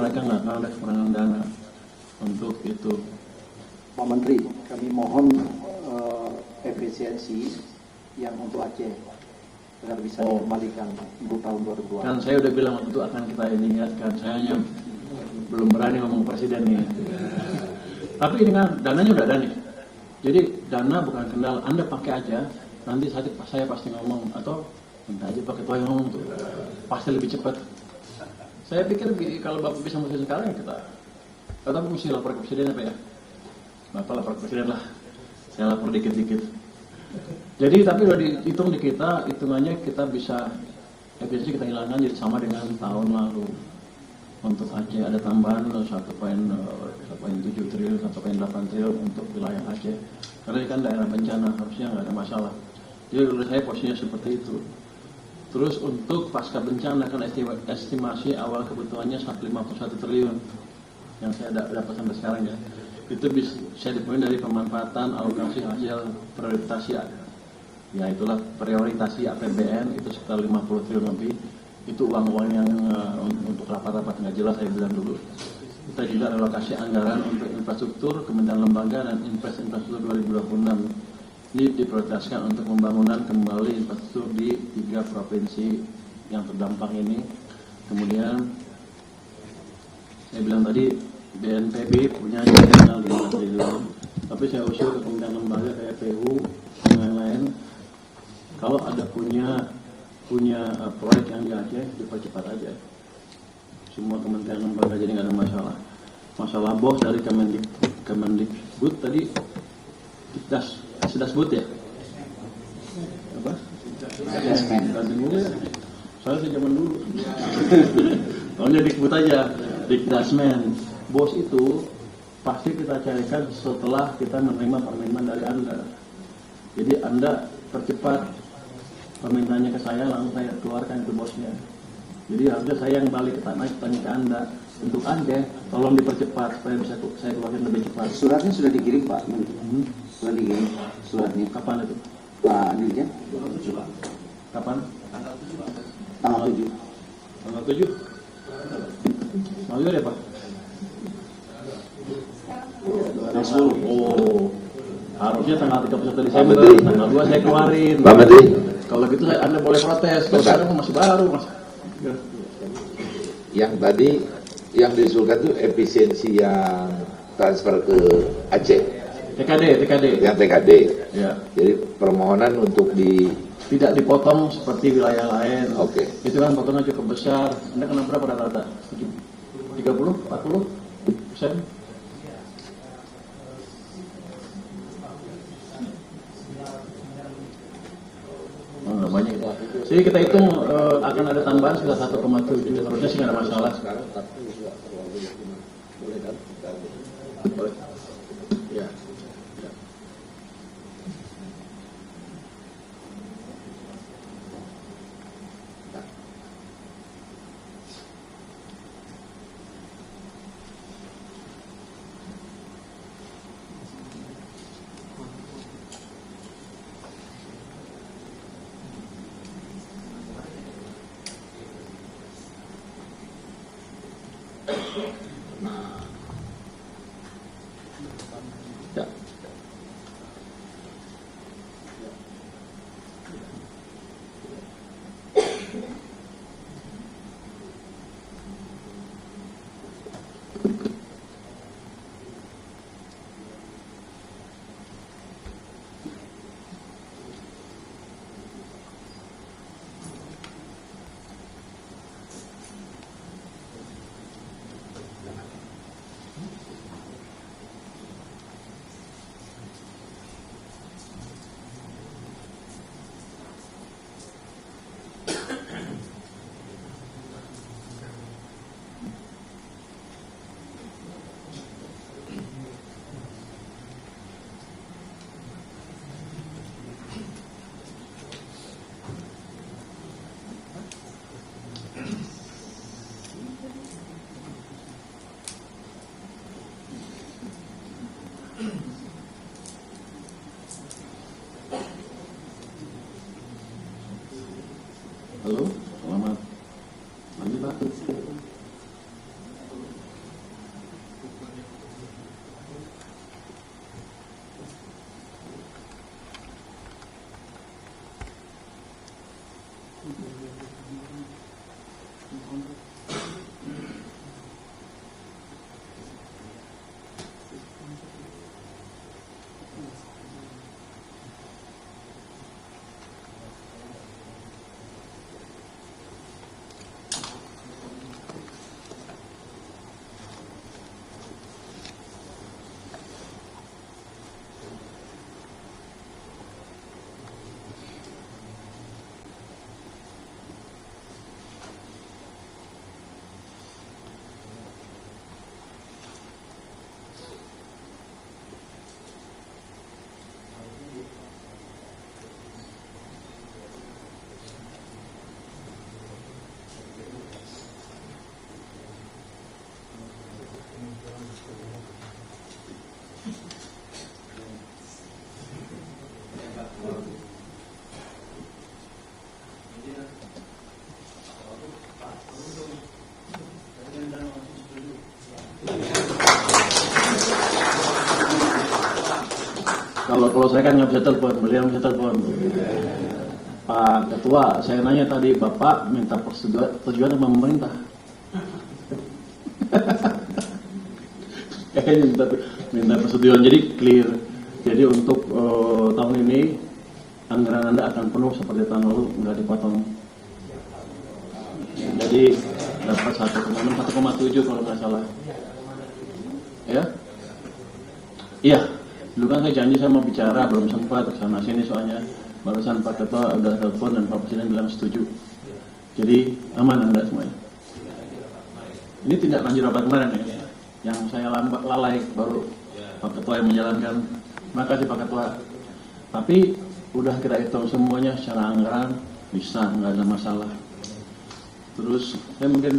mereka nggak ada kekurangan dana untuk itu. Pak Menteri, kami mohon efisiensi yang untuk Aceh agar bisa dikembalikan untuk tahun 2020. Kan saya udah bilang waktu itu akan kita ini ya, kan saya hanya belum berani ngomong presiden nih. Tapi ini kan dananya udah ada nih. Jadi dana bukan kendala, Anda pakai aja. Nanti saya pasti ngomong, atau minta aja Pak Ketua yang ngomong tuh, pasti lebih cepat. Saya pikir kalau Bapak bisa musim sekarang ya kita, atau mesti lapor ke presiden apa ya? Bapak lapor ke presiden lah, saya lapor dikit-dikit. Jadi tapi udah dihitung di kita, hitungannya kita bisa efisiensi kita hilangkan jadi sama dengan tahun lalu. Untuk Aceh ada tambahan 1,7 triliun, 1,8 triliun untuk wilayah Aceh. Karena ini kan daerah bencana, harusnya nggak ada masalah. Jadi menurut saya posisinya seperti itu. Terus untuk pasca bencana kan estimasi awal kebutuhannya 51 triliun yang saya dapat sampai sekarang ya. Itu bisa saya dipenuhi dari pemanfaatan alokasi hasil prioritasi. Ya itulah prioritasi APBN itu sekitar 50 triliun lebih. Itu uang-uang yang untuk rapat-rapat nggak jelas saya bilang dulu. Kita juga alokasi anggaran untuk infrastruktur, Kementerian Lembaga dan infrastruktur 2026. Ini diprioritaskan untuk pembangunan kembali infrastruktur di 3 provinsi yang terdampak ini. Kemudian saya bilang tadi BNPB punya nasional 5 triliun, tapi saya usul ke Kementerian Lembaga kayak PU dan lain-lain. Kalau ada punya proyek yang di Aceh, dipercepat aja. Semua kementerian lembaga jadi nggak ada masalah. Masalah bos dari Kemendikbud tadi, Dasbud ya? Apa? Ganti dulu ya. Soalnya zaman dulu. Soalnya Dikbud aja, Dikdasmen. Bos itu pasti kita carikan setelah kita menerima permintaan dari Anda. Jadi Anda percepat permintaannya ke saya, langsung saya keluarkan itu bosnya. Jadi harusnya saya yang balik ke tanah, tanya ke Anda. Untuk Anda, tolong dipercepat supaya bisa saya keluarkan lebih cepat. Suratnya sudah dikirim Pak. Sudah dikirim suratnya. Kapan itu? Pak Dirjen. Kapan? Tanggal 7. Tanggal 7? Mau ya Pak? Oh, harusnya tanggal 31 Desember, tanggal 2 saya keluarin. Pak Menteri. Kalau gitu Anda boleh protes, kalau sekarang masih baru Mas. Yang tadi yang diusulkan itu efisiensi yang transfer ke Aceh. TKD. Yang TKD. Ya. Jadi permohonan untuk tidak dipotong seperti wilayah lain. Oke. Itu kan potongan cukup besar. Anda kena berapa rata-rata? 30, 40%? Oh, banyak. Jadi kita hitung akan ada tambahan sekitar 1,7. Harusnya sih nggak ada masalah. Boleh. Ya. Ya. Kalau saya kan nggak bisa telepon, beliau bisa telepon. Pak Ketua, saya nanya tadi, Bapak minta persetujuan sama pemerintah. Kayaknya minta persetujuan, jadi clear. Jadi untuk tahun ini anggaran Anda akan penuh seperti tahun lalu, nggak dipotong. Jadi dapat 1,7 kalau nggak salah. Ya, iya. Dulu kan saya janji saya mau bicara, belum sempat kesana sini soalnya barusan Pak Ketua udah telepon dan Pak Presiden bilang setuju. Jadi aman Anda semuanya. Ini tidak lanjut rapat kemarin ya, yang saya lalai baru Pak Ketua yang menjalankan. Makasih Pak Ketua. Tapi udah kita hitung semuanya secara anggaran bisa, nggak ada masalah. Terus saya mungkin